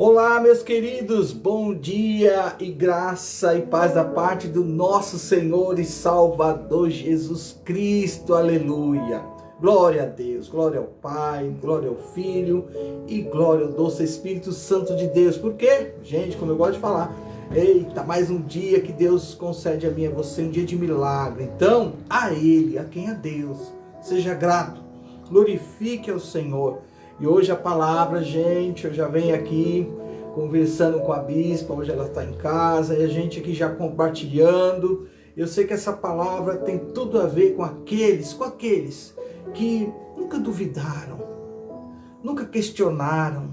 Olá, meus queridos, bom dia e graça e paz da parte do nosso Senhor e Salvador Jesus Cristo, aleluia. Glória a Deus, glória ao Pai, glória ao Filho e glória ao doce Espírito Santo de Deus. Por quê? Gente, como eu gosto de falar, eita, mais um dia que Deus concede a mim e a você, um dia de milagre. Então, a Ele, a quem é Deus, seja grato, glorifique ao Senhor. E hoje a palavra, gente, eu já venho aqui conversando com a bispa, hoje ela está em casa, e a gente aqui já compartilhando. Eu sei que essa palavra tem tudo a ver com aqueles que nunca duvidaram, nunca questionaram,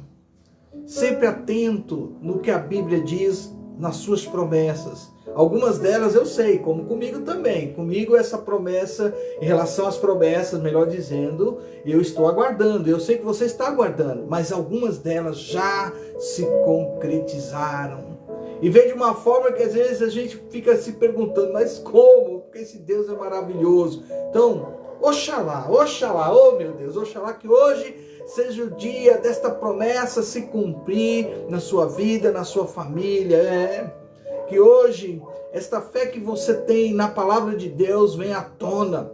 sempre atento no que a Bíblia diz nas suas promessas. Algumas delas eu sei, como comigo também. Comigo essa promessa, em relação às promessas, melhor dizendo, eu estou aguardando. Eu sei que você está aguardando, mas algumas delas já se concretizaram. E vem de uma forma que às vezes a gente fica se perguntando, mas como? Porque esse Deus é maravilhoso. Então, oxalá, oh meu Deus, oxalá que hoje seja o dia desta promessa se cumprir na sua vida, na sua família. Que hoje, esta fé que você tem na palavra de Deus venha à tona,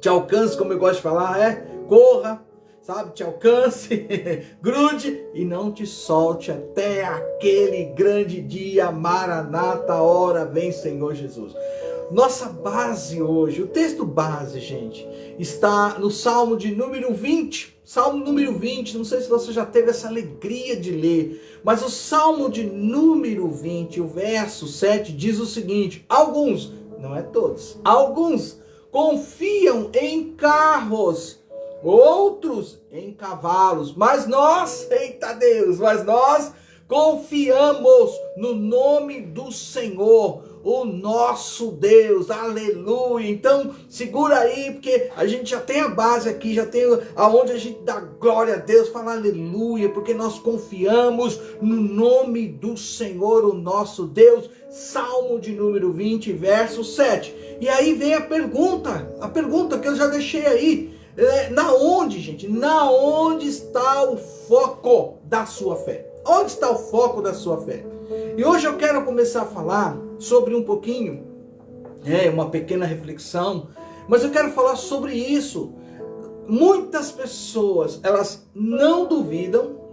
te alcance, como eu gosto de falar, corra, sabe, te alcance, grude e não te solte até aquele grande dia, Maranata, hora vem Senhor Jesus. Nossa base hoje, o texto base, gente, está no Salmo de número 20. Salmo número 20, não sei se você já teve essa alegria de ler, mas o Salmo de número 20, o verso 7, diz o seguinte: alguns, não é todos, alguns confiam em carros, outros em cavalos, mas nós, eita Deus, confiamos no nome do Senhor, o nosso Deus, aleluia. Então segura aí, porque a gente já tem a base aqui, já tem aonde a gente dá glória a Deus, fala aleluia, porque nós confiamos no nome do Senhor, o nosso Deus. Salmo de número 20, verso 7. E aí vem a pergunta que eu já deixei aí. Na onde, gente? Na onde está o foco da sua fé? Onde está o foco da sua fé? E hoje eu quero começar a falar sobre um pouquinho, uma pequena reflexão, mas eu quero falar sobre isso. Muitas pessoas, elas não duvidam.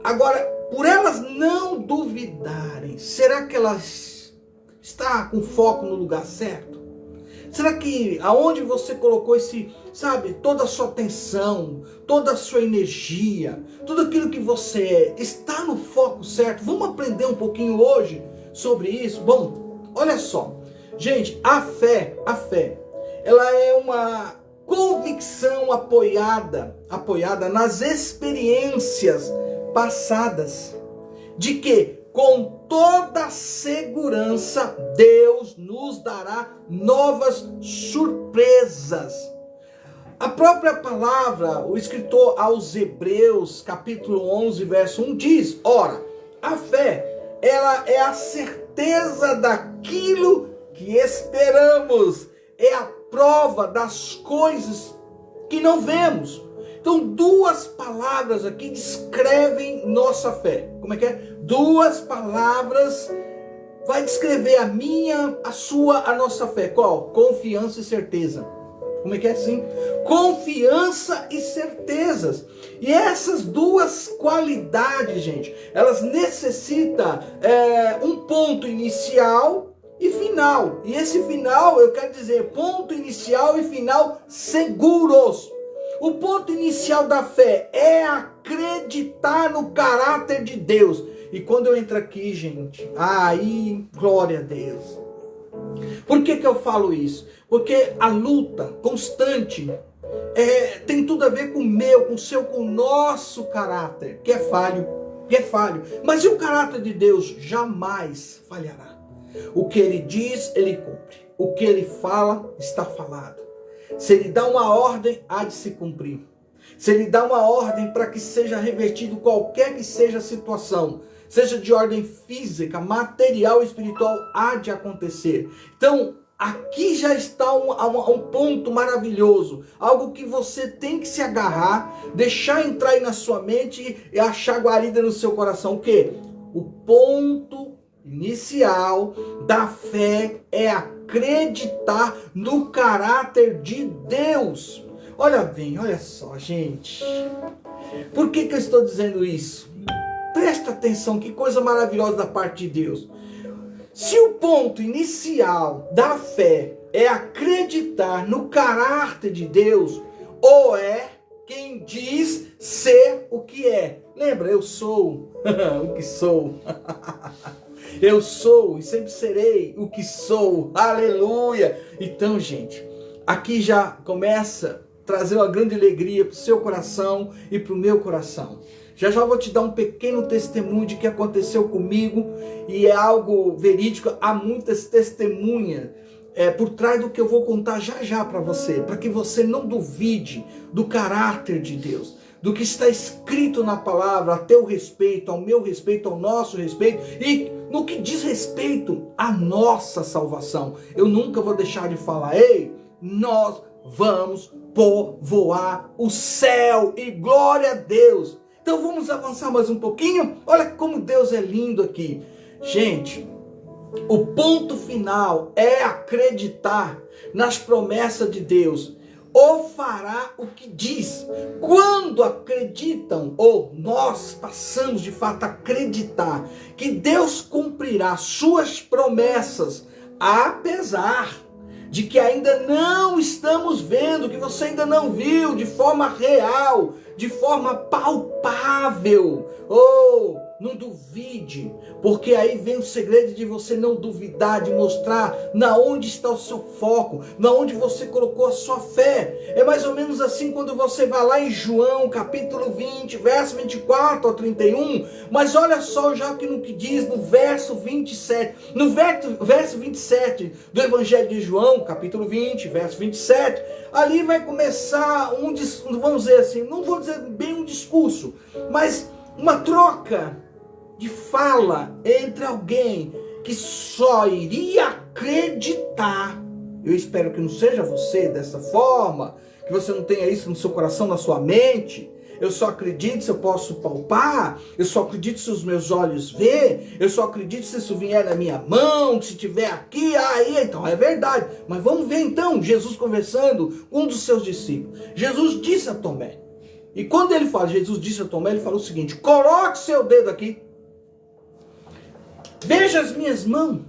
Agora, por elas não duvidarem, será que elas estão com foco no lugar certo? Será que aonde você colocou toda a sua atenção, toda a sua energia, tudo aquilo que você está no foco certo? Vamos aprender um pouquinho hoje sobre isso? Bom, olha só. Gente, a fé, ela é uma convicção apoiada nas experiências passadas, de que com toda segurança Deus nos dará novas surpresas. A própria palavra, o escritor aos Hebreus, capítulo 11, verso 1, diz: ora, a fé, ela é a certeza daquilo que esperamos, é a prova das coisas que não vemos. Então, duas palavras aqui descrevem nossa fé. Como é que é? Duas palavras vai descrever a minha, a sua, a nossa fé. Qual? Confiança e certeza. Como é que é assim? Confiança e certezas. E essas duas qualidades, gente, elas necessitam um ponto inicial e final. E esse final, eu quero dizer, ponto inicial e final seguros. O ponto inicial da fé é acreditar no caráter de Deus. E quando eu entro aqui, gente, aí, glória a Deus. Por que eu falo isso? Porque a luta constante tem tudo a ver com o meu, com o seu, com o nosso caráter, que é falho. Mas e o caráter de Deus jamais falhará. O que ele diz, ele cumpre. O que ele fala, está falado. Se ele dá uma ordem, há de se cumprir. Se ele dá uma ordem para que seja revertido qualquer que seja a situação, seja de ordem física, material, espiritual, há de acontecer. Então, aqui já está um ponto maravilhoso, algo que você tem que se agarrar, deixar entrar aí na sua mente e achar guarida no seu coração. O quê? O ponto inicial da fé é acreditar no caráter de Deus. Olha bem, olha só, gente. Por que eu estou dizendo isso? Presta atenção, que coisa maravilhosa da parte de Deus. Se o ponto inicial da fé é acreditar no caráter de Deus, ou é quem diz ser o que é. Lembra, eu sou o que sou. Eu sou e sempre serei o que sou. Aleluia! Então, gente, aqui já começa a trazer uma grande alegria para o seu coração e para o meu coração. Já vou te dar um pequeno testemunho de que aconteceu comigo e é algo verídico. Há muitas testemunhas por trás do que eu vou contar já para você, para que você não duvide do caráter de Deus, do que está escrito na palavra a teu respeito, ao meu respeito, ao nosso respeito e no que diz respeito à nossa salvação. Eu nunca vou deixar de falar, ei, nós vamos povoar o céu e glória a Deus. Então vamos avançar mais um pouquinho. Olha como Deus é lindo aqui. Gente, o ponto final é acreditar nas promessas de Deus. Ou fará o que diz. Quando acreditam, ou nós passamos de fato a acreditar que Deus cumprirá suas promessas, apesar de que ainda não estamos vendo, que você ainda não viu de forma real, de forma palpável. Oh, não duvide, porque aí vem o segredo de você não duvidar, de mostrar na onde está o seu foco, na onde você colocou a sua fé. É mais ou menos assim quando você vai lá em João, capítulo 20, verso 24 ao 31, mas olha só já que no que diz no verso 27, no verso 27 do Evangelho de João, capítulo 20, verso 27, ali vai começar vamos dizer assim, não vou dizer bem um discurso, mas uma troca de fala entre alguém que só iria acreditar. Eu espero que não seja você dessa forma, que você não tenha isso no seu coração, na sua mente. Eu só acredito se eu posso palpar, eu só acredito se os meus olhos vê, eu só acredito se isso vier na minha mão, se estiver aqui, aí então é verdade. Mas vamos ver então, Jesus conversando com um dos seus discípulos. Jesus disse a Tomé, e quando ele fala, Jesus disse a Tomé, ele falou o seguinte: coloque seu dedo aqui, veja as minhas mãos,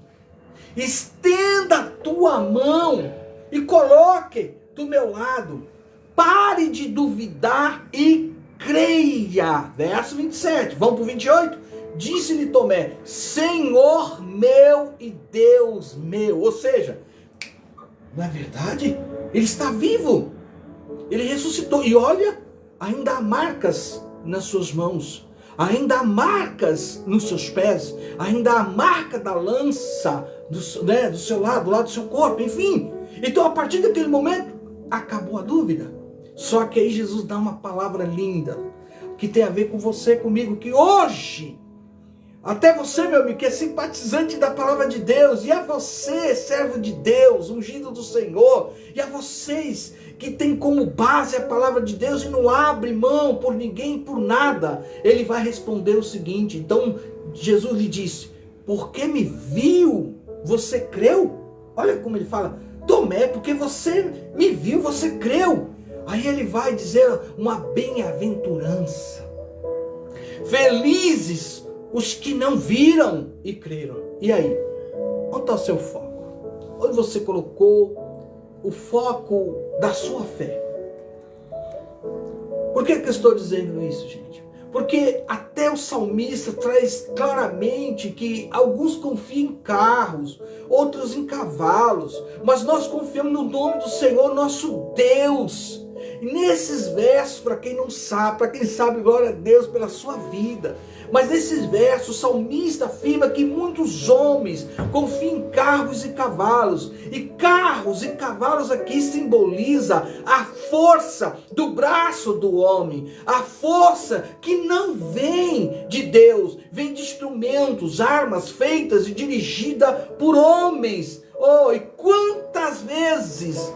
estenda a tua mão e coloque do meu lado, pare de duvidar e creia. Verso 27, vamos para o 28. Disse-lhe Tomé: Senhor meu e Deus meu. Ou seja, não é verdade? Ele está vivo, ele ressuscitou, e olha, ainda há marcas nas suas mãos, ainda há marcas nos seus pés, ainda há marca da lança do seu lado, do lado do seu corpo, enfim. Então a partir daquele momento, acabou a dúvida. Só que aí Jesus dá uma palavra linda, que tem a ver com você, comigo, que hoje, até você, meu amigo, que é simpatizante da palavra de Deus, e a você, servo de Deus, ungido do Senhor, e a vocês que tem como base a palavra de Deus e não abre mão por ninguém, por nada, ele vai responder o seguinte. Então Jesus lhe disse: porque me viu, você creu? Olha como ele fala: Tomé, porque você me viu, você creu. Aí ele vai dizer uma bem-aventurança. Felizes os que não viram e creram. E aí? Onde está o seu foco? Onde você colocou o foco da sua fé? Por que eu estou dizendo isso, gente? Porque até o salmista traz claramente que alguns confiam em carros, outros em cavalos, mas nós confiamos no nome do Senhor, nosso Deus. E nesses versos, para quem não sabe, para quem sabe, glória a Deus pela sua vida. Mas nesses versos, o salmista afirma que muitos homens confiam em carros e cavalos. E carros e cavalos aqui simboliza a força do braço do homem. A força que não vem de Deus, vem de instrumentos, armas feitas e dirigidas por homens. Oh, e quantas vezes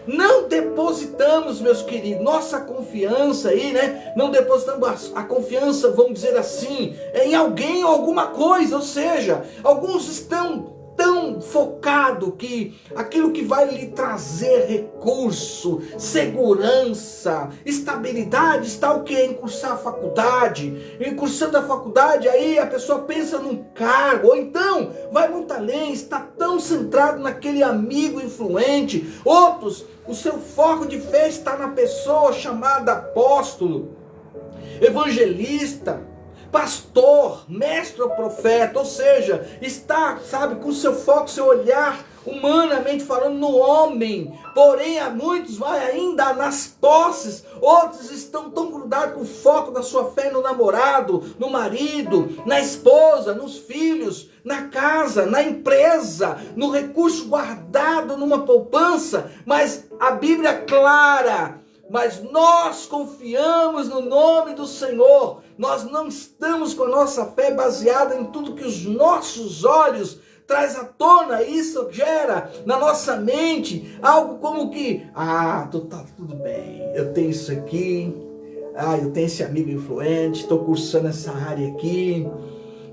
não depositamos, meus queridos, nossa confiança aí, né? Não depositamos a confiança, vamos dizer assim, em alguém ou alguma coisa. Ou seja, alguns estão tão focados que aquilo que vai lhe trazer recurso, segurança, estabilidade, está o que? Em cursar a faculdade. Em cursando a faculdade, aí a pessoa pensa num cargo, ou então vai muito além, está tão centrado naquele amigo influente. Outros, o seu foco de fé está na pessoa chamada apóstolo, evangelista, pastor, mestre ou profeta. Ou seja, está, sabe, com seu foco, seu olhar, humanamente falando, no homem. Porém, há muitos vai ainda nas posses. Outros estão tão grudados com o foco da sua fé no namorado, no marido, na esposa, nos filhos, na casa, na empresa, no recurso guardado numa poupança. Mas a Bíblia é clara: mas nós confiamos no nome do Senhor. Nós não estamos com a nossa fé baseada em tudo que os nossos olhos traz à tona. Isso gera na nossa mente algo como que, tá tudo bem, eu tenho isso aqui, eu tenho esse amigo influente, estou cursando essa área aqui,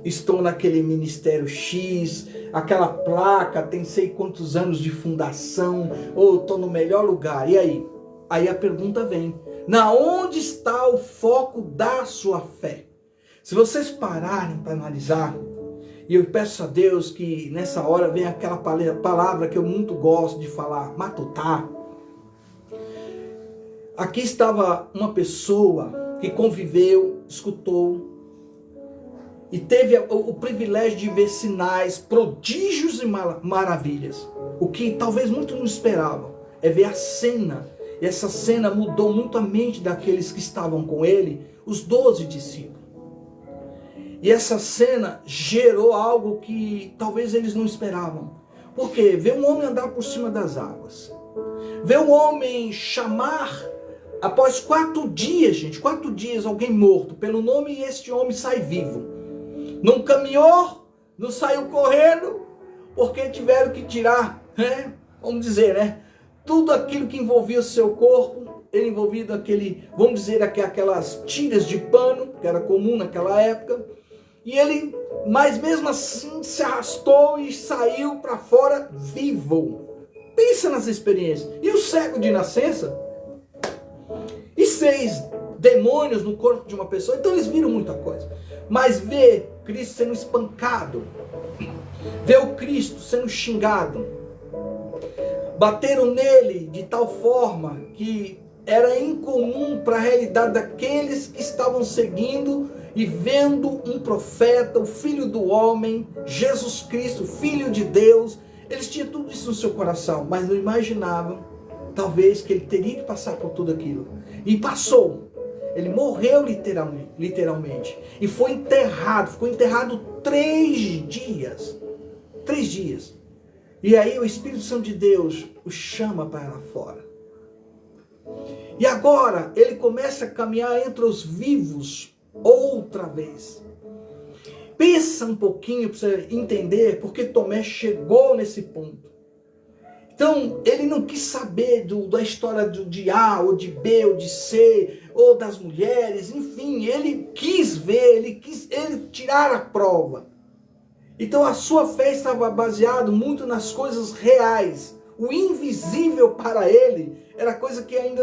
estou naquele ministério X, aquela placa tem sei quantos anos de fundação, ou estou no melhor lugar. E aí? Aí a pergunta vem: na onde está o foco da sua fé? Se vocês pararem para analisar, e eu peço a Deus que nessa hora venha aquela palavra que eu muito gosto de falar, matutar. Aqui estava uma pessoa que conviveu, escutou, e teve o privilégio de ver sinais, prodígios e maravilhas. O que talvez muitos não esperavam é ver a cena. E essa cena mudou muito a mente daqueles que estavam com ele, os 12 discípulos. E essa cena gerou algo que talvez eles não esperavam. Por quê? Ver um homem andar por cima das águas. Ver um homem chamar, após 4 dias, gente, 4 dias, alguém morto pelo nome, e este homem sai vivo. Não caminhou, não saiu correndo, porque tiveram que tirar, né? Vamos dizer, né? Tudo aquilo que envolvia o seu corpo, ele envolvido vamos dizer, aquelas tiras de pano, que era comum naquela época, e ele, mas mesmo assim, se arrastou e saiu para fora vivo. Pensa nessa experiência. E o cego de nascença? E 6 demônios no corpo de uma pessoa? Então eles viram muita coisa. Mas ver Cristo sendo espancado, ver o Cristo sendo xingado, bateram nele de tal forma que era incomum para a realidade daqueles que estavam seguindo e vendo um profeta, o Filho do Homem, Jesus Cristo, Filho de Deus. Eles tinham tudo isso no seu coração, mas não imaginavam, talvez, que ele teria que passar por tudo aquilo. E passou. Ele morreu literalmente. E foi enterrado, ficou enterrado 3 dias. 3 dias. E aí o Espírito Santo de Deus o chama para lá fora. E agora ele começa a caminhar entre os vivos outra vez. Pensa um pouquinho para você entender porque Tomé chegou nesse ponto. Então ele não quis saber da história de A ou de B ou de C ou das mulheres. Enfim, ele quis ver, ele quis tirar a prova. Então a sua fé estava baseada muito nas coisas reais. O invisível para ele era coisa que ainda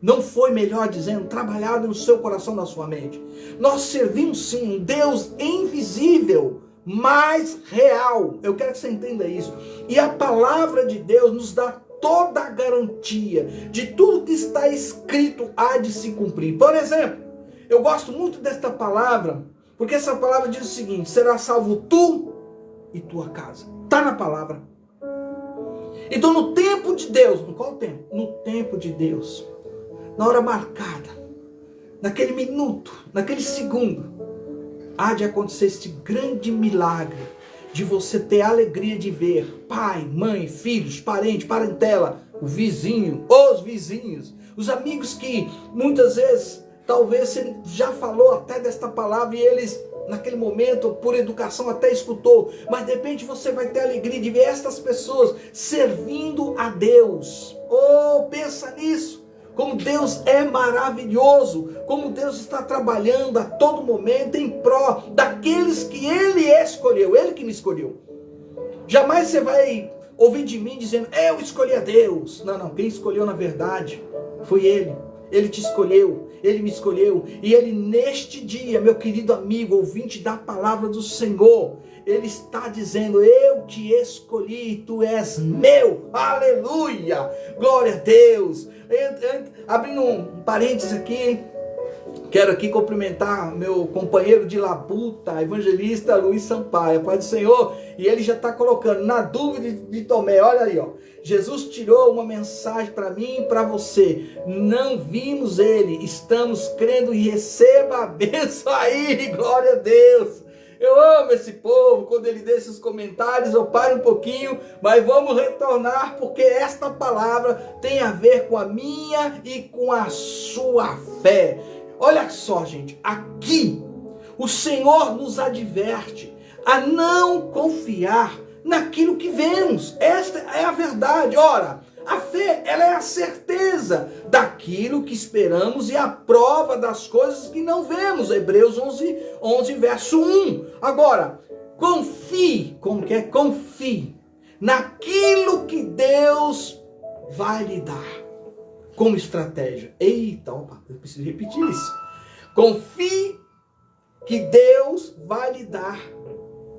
não foi, melhor dizendo, trabalhado no seu coração, na sua mente. Nós servimos sim um Deus invisível, mas real. Eu quero que você entenda isso. E a palavra de Deus nos dá toda a garantia de tudo que está escrito há de se cumprir. Por exemplo, eu gosto muito desta palavra, porque essa palavra diz o seguinte: será salvo tu e tua casa. Está na palavra. Então no tempo de Deus, no qual tempo? No tempo de Deus, na hora marcada, naquele minuto, naquele segundo, há de acontecer este grande milagre de você ter a alegria de ver pai, mãe, filhos, parente, parentela, o vizinho, os vizinhos, os amigos que muitas vezes, talvez você já falou até desta palavra e eles naquele momento, por educação, até escutou, mas de repente você vai ter a alegria de ver estas pessoas servindo a Deus. Oh, pensa nisso! Como Deus é maravilhoso, como Deus está trabalhando a todo momento em pró daqueles que Ele escolheu, Ele que me escolheu. Jamais você vai ouvir de mim dizendo, eu escolhi a Deus. Não, quem escolheu na verdade foi Ele. Ele te escolheu, Ele me escolheu. E Ele neste dia, meu querido amigo, ouvinte da palavra do Senhor, Ele está dizendo, eu te escolhi, tu és meu. Aleluia, glória a Deus. Abrindo um parênteses aqui, quero aqui cumprimentar meu companheiro de labuta, evangelista Luiz Sampaio, Pai do Senhor, e ele já está colocando, na dúvida de Tomé, olha aí, ó, Jesus tirou uma mensagem para mim e para você, não vimos Ele, estamos crendo e receba a bênção aí, glória a Deus. Eu amo esse povo, quando ele deixa os comentários, eu paro um pouquinho, mas vamos retornar, porque esta palavra tem a ver com a minha e com a sua fé. Olha só, gente, aqui o Senhor nos adverte a não confiar naquilo que vemos. Esta é a verdade. Ora, a fé, ela é a certeza daquilo que esperamos e a prova das coisas que não vemos. Hebreus 11, verso 1. Agora, confie, como que é? Confie naquilo que Deus vai lhe dar como estratégia. Eita, opa, eu preciso repetir isso. Confie que Deus vai lhe dar,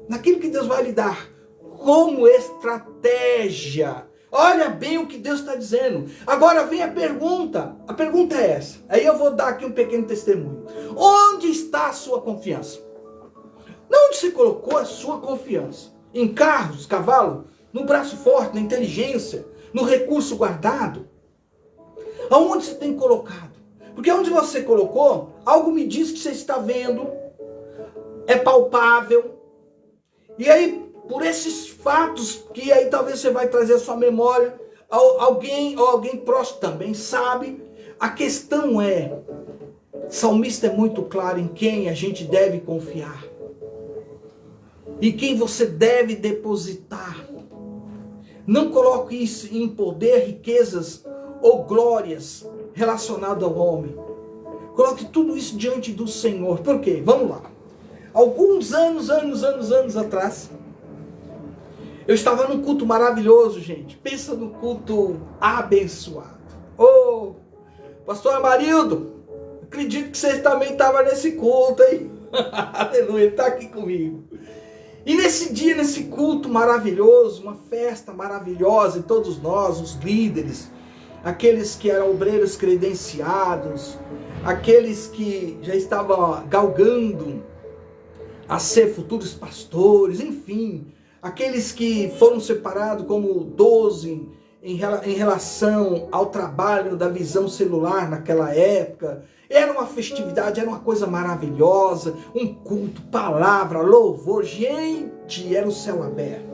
naquilo que Deus vai lhe dar como estratégia. Olha bem o que Deus está dizendo. Agora vem a pergunta é essa. Aí eu vou dar aqui um pequeno testemunho. Onde está a sua confiança? Onde você colocou a sua confiança? Em carros, cavalo? No braço forte, na inteligência? No recurso guardado? Aonde você tem colocado? Porque onde você colocou, algo me diz que você está vendo, é palpável. E aí, por esses fatos, que aí talvez você vai trazer a sua memória, alguém próximo também sabe. A questão é, salmista é muito claro em quem a gente deve confiar. Em quem você deve depositar. Não coloque isso em poder, riquezas ou glórias relacionadas ao homem. Coloque tudo isso diante do Senhor. Por quê? Vamos lá. Alguns anos atrás, eu estava num culto maravilhoso, gente. Pensa no culto abençoado. Ô, pastor Amarildo, acredito que vocês também estavam nesse culto, hein? Aleluia, ele está aqui comigo. E nesse dia, nesse culto maravilhoso, uma festa maravilhosa, e todos nós, os líderes, aqueles que eram obreiros credenciados, aqueles que já estavam galgando a ser futuros pastores, enfim, aqueles que foram separados como 12 em relação ao trabalho da visão celular naquela época. Era uma festividade, era uma coisa maravilhosa, um culto, palavra, louvor, gente, era o céu aberto.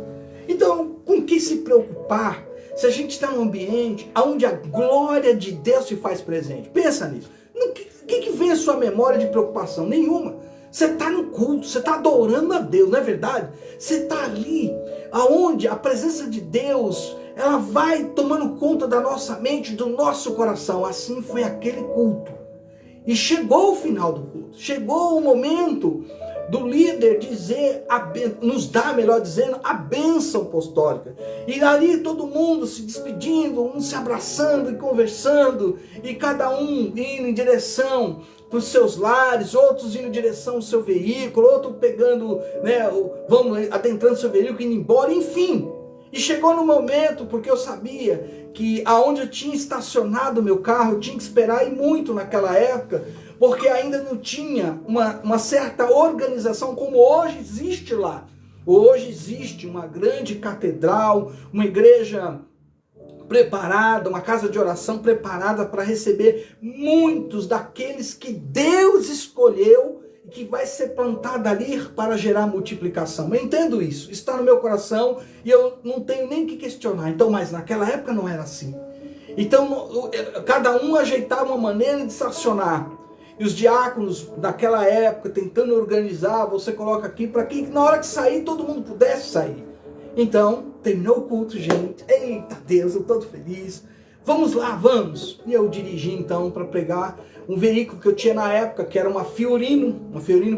Então, com que se preocupar se a gente está num ambiente onde a glória de Deus se faz presente? Pensa nisso. O que vem à sua memória de preocupação? Nenhuma. Você está no culto, você está adorando a Deus, não é verdade? Você está ali, aonde a presença de Deus, ela vai tomando conta da nossa mente, do nosso coração. Assim foi aquele culto. E chegou o final do culto, chegou o momento do líder dizer, nos dar, melhor dizendo, a bênção apostólica. E ali todo mundo se despedindo, um se abraçando e conversando, e cada um indo em direção para os seus lares, outros indo em direção ao seu veículo, outro pegando, adentrando seu veículo, indo embora, enfim. E chegou no momento, porque eu sabia que aonde eu tinha estacionado o meu carro, eu tinha que esperar ir muito naquela época, porque ainda não tinha uma certa organização como hoje existe lá. Hoje existe uma grande catedral, uma igreja preparada, uma casa de oração preparada para receber muitos daqueles que Deus escolheu e que vai ser plantada ali para gerar multiplicação. Eu entendo isso, está no meu coração e eu não tenho nem que questionar. Então, mas naquela época não era assim. Então, cada um ajeitava uma maneira de estacionar. E os diáconos daquela época tentando organizar, você coloca aqui para que na hora que sair todo mundo pudesse sair. Então, terminou o culto, gente. Eita Deus, eu todo feliz. Vamos lá, vamos. E eu dirigi então para pegar um veículo que eu tinha na época, que era uma Fiorino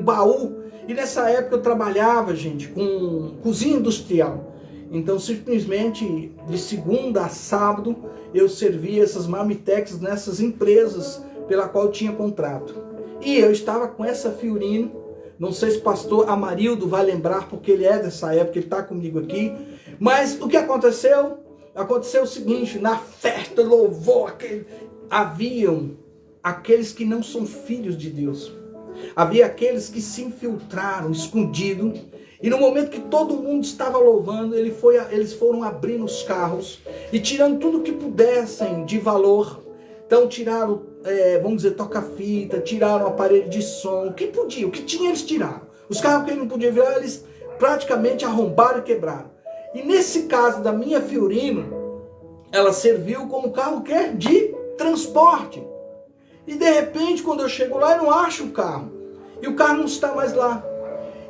baú. E nessa época eu trabalhava, gente, com cozinha industrial. Então, simplesmente, de segunda a sábado, eu servia essas marmitex nessas empresas pela qual eu tinha contrato. E eu estava com essa Fiorino, não sei se o pastor Amarildo vai lembrar, porque ele é dessa época, ele está comigo aqui. Mas o que aconteceu? Aconteceu o seguinte, na festa, louvor, haviam aqueles que não são filhos de Deus. Havia aqueles que se infiltraram, escondido, e no momento que todo mundo estava louvando, eles foram abrindo os carros e tirando tudo que pudessem de valor. Então tiraram, vamos dizer, toca-fita, tiraram aparelho de som, o que podia, o que tinha eles tiraram. Os carros que eles não podiam virar, eles praticamente arrombaram e quebraram. E nesse caso da minha Fiorino, ela serviu como carro de transporte. E de repente, quando eu chego lá, eu não acho o carro. E o carro não está mais lá.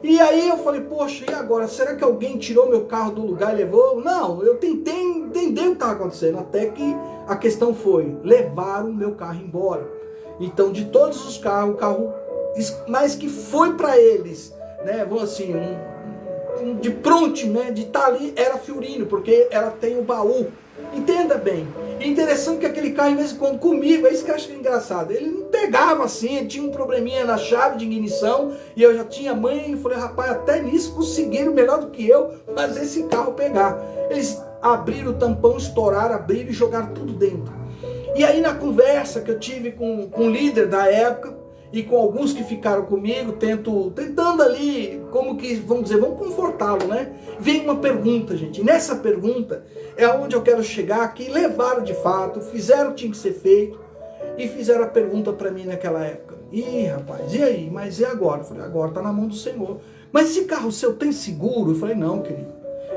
E aí eu falei, poxa, e agora? Será que alguém tirou meu carro do lugar e levou? Não, eu tentei entender o que estava acontecendo. Até que a questão foi, levaram o meu carro embora. Então, de todos os carros, o carro, mas que foi para eles, né, vamos assim, de pronto, né, de estar ali, era Fiorino, porque ela tem o baú. Entenda bem. E interessante que aquele carro, de vez em quando, comigo, é isso que eu acho engraçado. Ele não pegava assim, ele tinha um probleminha na chave de ignição, e eu já tinha mãe, e falei, rapaz, até nisso conseguiram melhor do que eu, mas esse carro pegar. Eles abriram o tampão, estouraram, abriram e jogaram tudo dentro. E aí na conversa que eu tive com o líder da época, e com alguns que ficaram comigo, tentando ali, como que, vamos dizer, vamos confortá-lo, né? Vem uma pergunta, gente. E nessa pergunta é onde eu quero chegar, que levaram de fato, fizeram o que tinha que ser feito, e fizeram a pergunta para mim naquela época. Ih, rapaz, e aí? Mas e agora? Eu falei, agora tá na mão do Senhor. Mas esse carro seu tem seguro? Eu falei, não, querido.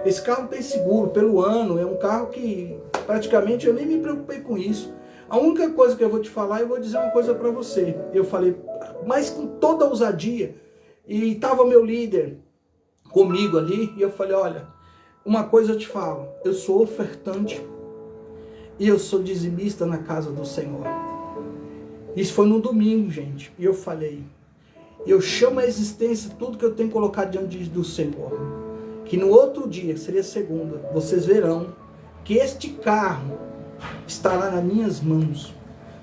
Esse carro tem seguro pelo ano, é um carro que praticamente eu nem me preocupei com isso. A única coisa que eu vou te falar, eu vou dizer uma coisa para você. Eu falei, mas com toda a ousadia. E estava meu líder comigo ali. E eu falei, olha, uma coisa eu te falo. Eu sou ofertante. E eu sou dizimista na casa do Senhor. Isso foi no domingo, gente. E eu falei, eu chamo a existência tudo que eu tenho colocado diante do Senhor. Que no outro dia, que seria segunda, vocês verão que este carro estará nas minhas mãos,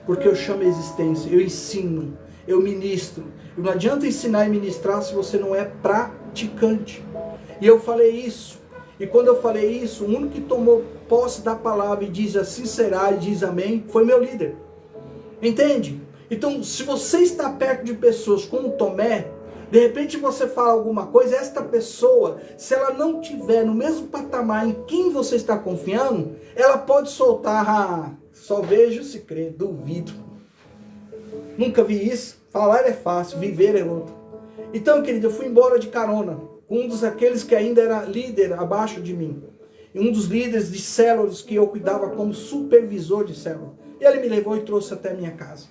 porque eu chamo a existência, eu ensino, eu ministro. E não adianta ensinar e ministrar se você não é praticante. E eu falei isso, e quando eu falei isso, o único que tomou posse da palavra e diz assim será e diz amém, foi meu líder. Entende? Então, se você está perto de pessoas como Tomé, de repente você fala alguma coisa, esta pessoa, se ela não tiver no mesmo patamar em quem você está confiando, ela pode soltar, só vejo se crer, duvido. Nunca vi isso. Falar é fácil, viver é outro. Então, querido, eu fui embora de carona com um dos aqueles que ainda era líder abaixo de mim. E um dos líderes de células que eu cuidava como supervisor de célula. E ele me levou e trouxe até a minha casa.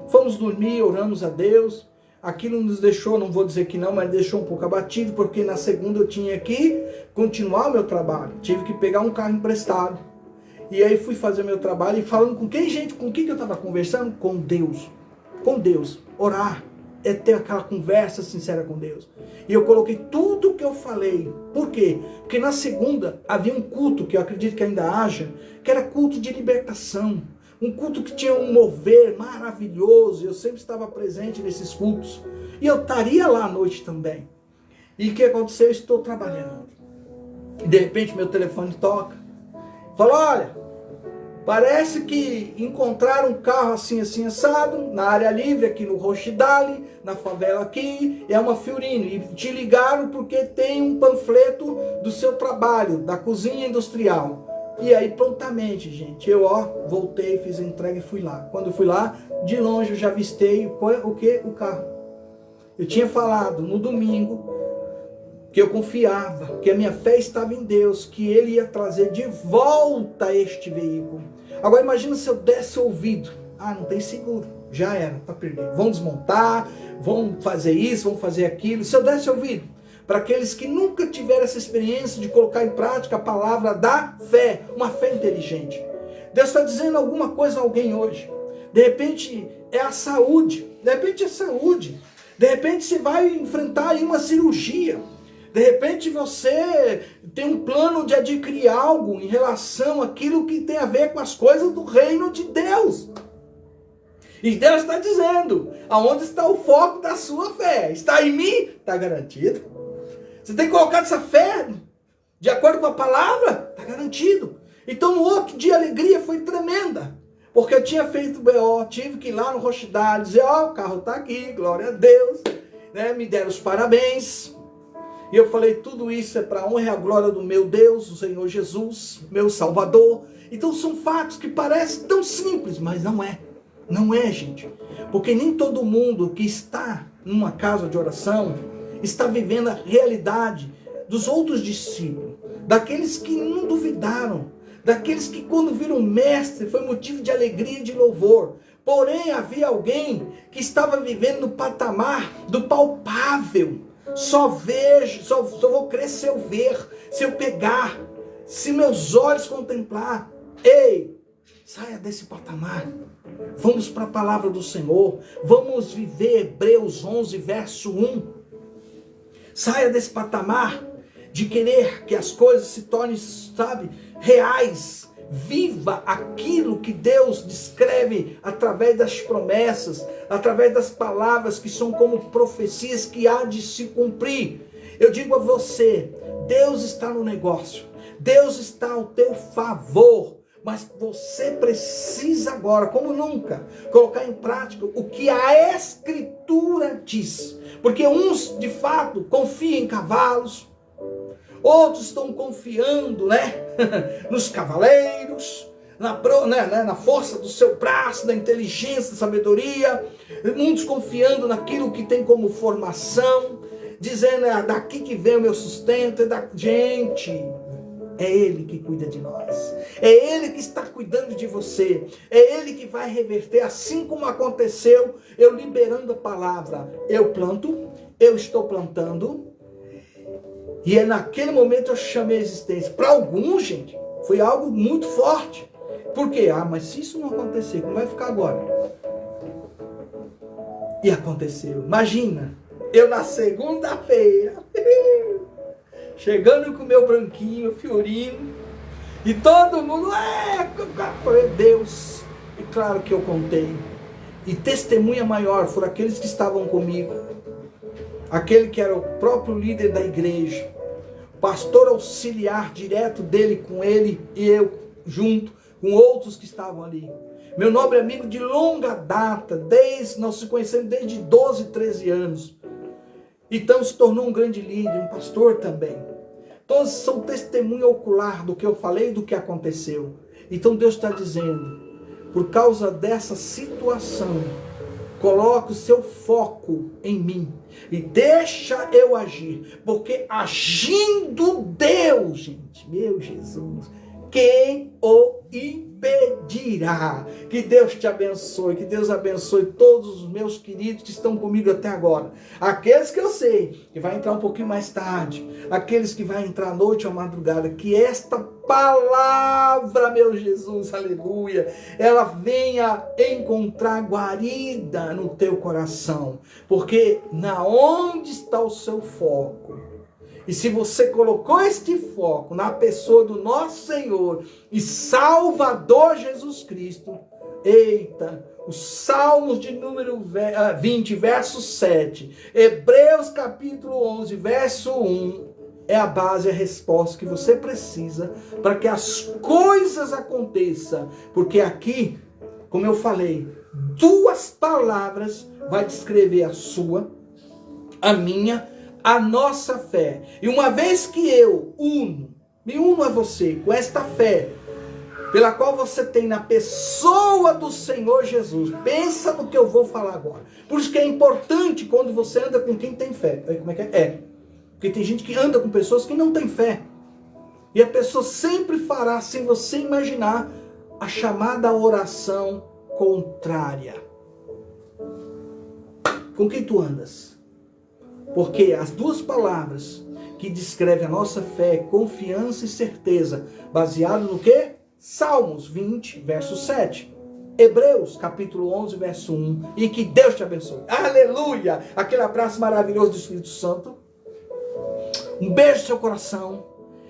Fomos dormir, oramos a Deus. Aquilo nos deixou, não vou dizer que não, mas deixou um pouco abatido, porque na segunda eu tinha que continuar o meu trabalho. Tive que pegar um carro emprestado. E aí fui fazer meu trabalho e falando com quem, gente? Com quem que eu estava conversando? Com Deus. Com Deus. Orar é ter aquela conversa sincera com Deus. E eu coloquei tudo o que eu falei. Por quê? Porque na segunda havia um culto, que eu acredito que ainda haja, que era culto de libertação. Um culto que tinha um mover maravilhoso. Eu sempre estava presente nesses cultos. E eu estaria lá à noite também. E o que aconteceu? Eu estou trabalhando. E de repente meu telefone toca. Fala, olha, parece que encontraram um carro assim, assim, assado, na área livre, aqui no Rochidale, na favela aqui, é uma Fiorino. E te ligaram porque tem um panfleto do seu trabalho, da cozinha industrial. E aí, prontamente, gente, eu, voltei, fiz a entrega e fui lá. Quando eu fui lá, de longe eu já avistei o quê? O carro. Eu tinha falado no domingo que eu confiava, que a minha fé estava em Deus, que Ele ia trazer de volta este veículo. Agora imagina se eu desse ouvido. Não tem seguro. já era, está perdido. Vão desmontar, vão fazer isso, vão fazer aquilo. Se eu desse ouvido para aqueles que nunca tiveram essa experiência de colocar em prática a palavra da fé, uma fé inteligente. Deus está dizendo alguma coisa a alguém hoje. De repente é a saúde, de repente é saúde. De repente você vai enfrentar aí uma cirurgia. De repente você tem um plano de adquirir algo em relação àquilo que tem a ver com as coisas do reino de Deus. E Deus está dizendo, aonde está o foco da sua fé? Está em mim? Está garantido. Você tem colocado essa fé de acordo com a palavra? Está garantido. Então no outro dia a alegria foi tremenda. Porque eu tinha feito o BO, tive que ir lá no Rochidale, dizer, ó, o carro está aqui, glória a Deus. Né? Me deram os parabéns. E eu falei, tudo isso é para a honra e a glória do meu Deus, o Senhor Jesus, meu Salvador. Então são fatos que parecem tão simples, mas não é. Não é, gente. Porque nem todo mundo que está numa casa de oração está vivendo a realidade dos outros discípulos. Daqueles que não duvidaram. Daqueles que quando viram o mestre foi motivo de alegria e de louvor. Porém havia alguém que estava vivendo no patamar do palpável. Só vejo, só vou crer se eu ver, se eu pegar, se meus olhos contemplar. Ei, saia desse patamar. Vamos para a palavra do Senhor. Vamos viver Hebreus 11, verso 1. Saia desse patamar de querer que as coisas se tornem, sabe, reais. Viva aquilo que Deus descreve através das promessas, através das palavras que são como profecias que há de se cumprir. Eu digo a você, Deus está no negócio, Deus está ao teu favor, mas você precisa agora, como nunca, colocar em prática o que a Escritura diz. Porque uns, de fato, confiam em cavalos, outros estão confiando, nos cavaleiros, na força do seu braço, na inteligência, na sabedoria. Muitos confiando naquilo que tem como formação, dizendo, daqui que vem o meu sustento. Gente, é Ele que cuida de nós. É Ele que está cuidando de você. É Ele que vai reverter, assim como aconteceu, eu liberando a palavra. Eu planto, eu estou plantando. E é naquele momento eu chamei a existência. Para alguns, gente, foi algo muito forte. Por quê? Mas se isso não acontecer, como vai ficar agora? E aconteceu. Imagina, eu na segunda-feira, chegando com o meu branquinho, Fiorino, e todo mundo, falei, Deus. E claro que eu contei. E testemunha maior foram aqueles que estavam comigo. Aquele que era o próprio líder da igreja, pastor auxiliar direto dele com ele e eu junto com outros que estavam ali. Meu nobre amigo de longa data, nós se conhecemos desde 12, 13 anos. Então se tornou um grande líder, um pastor também. Todos são testemunha ocular do que eu falei e do que aconteceu. Então Deus está dizendo, por causa dessa situação, coloque o seu foco em mim e deixa eu agir, porque agindo Deus, gente, meu Jesus, quem o impedirá? Que Deus te abençoe, que Deus abençoe todos os meus queridos que estão comigo até agora. Aqueles que eu sei que vai entrar um pouquinho mais tarde, aqueles que vai entrar à noite ou à madrugada, que esta palavra, meu Jesus, aleluia, ela venha encontrar guarida no teu coração, porque na onde está o seu foco? E se você colocou este foco na pessoa do nosso Senhor e Salvador Jesus Cristo, eita, os Salmos de número 20, verso 7, Hebreus capítulo 11, verso 1, é a base, a resposta que você precisa para que as coisas aconteçam. Porque aqui, como eu falei, duas palavras vai descrever a sua, a minha, a nossa fé. E uma vez que eu me uno a você com esta fé, pela qual você tem na pessoa do Senhor Jesus, pensa no que eu vou falar agora. Por isso que é importante quando você anda com quem tem fé. Como é que é? Porque tem gente que anda com pessoas que não têm fé. E a pessoa sempre fará, sem você imaginar, a chamada oração contrária. Com quem tu andas? Porque as duas palavras que descrevem a nossa fé, confiança e certeza, baseado no quê? Salmos 20, verso 7. Hebreus, capítulo 11, verso 1. E que Deus te abençoe. Aleluia! Aquele abraço maravilhoso do Espírito Santo. Um beijo no seu coração.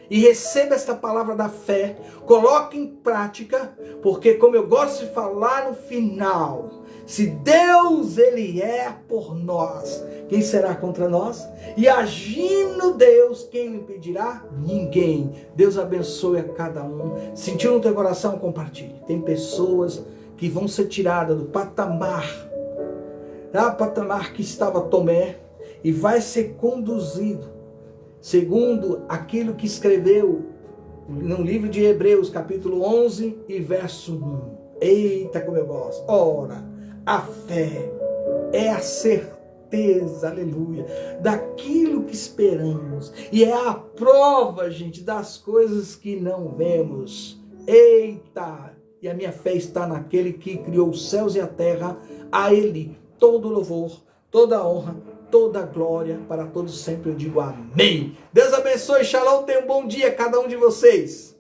E receba esta palavra da fé. Coloque em prática. Porque como eu gosto de falar no final, se Deus ele é por nós, quem será contra nós? E agindo Deus, quem o impedirá? Ninguém. Deus abençoe a cada um. Sentiu no teu coração? Compartilhe. Tem pessoas que vão ser tiradas do patamar, patamar que estava Tomé, e vai ser conduzido segundo aquilo que escreveu no livro de Hebreus, capítulo 11 e verso 1. Eita, como eu gosto. Ora, a fé é a certeza, aleluia, daquilo que esperamos. E é a prova, gente, das coisas que não vemos. Eita! E a minha fé está naquele que criou os céus e a terra. A Ele todo louvor, toda honra, toda glória para todos sempre. Eu digo amém. Deus abençoe, shalom, tenha um bom dia cada um de vocês.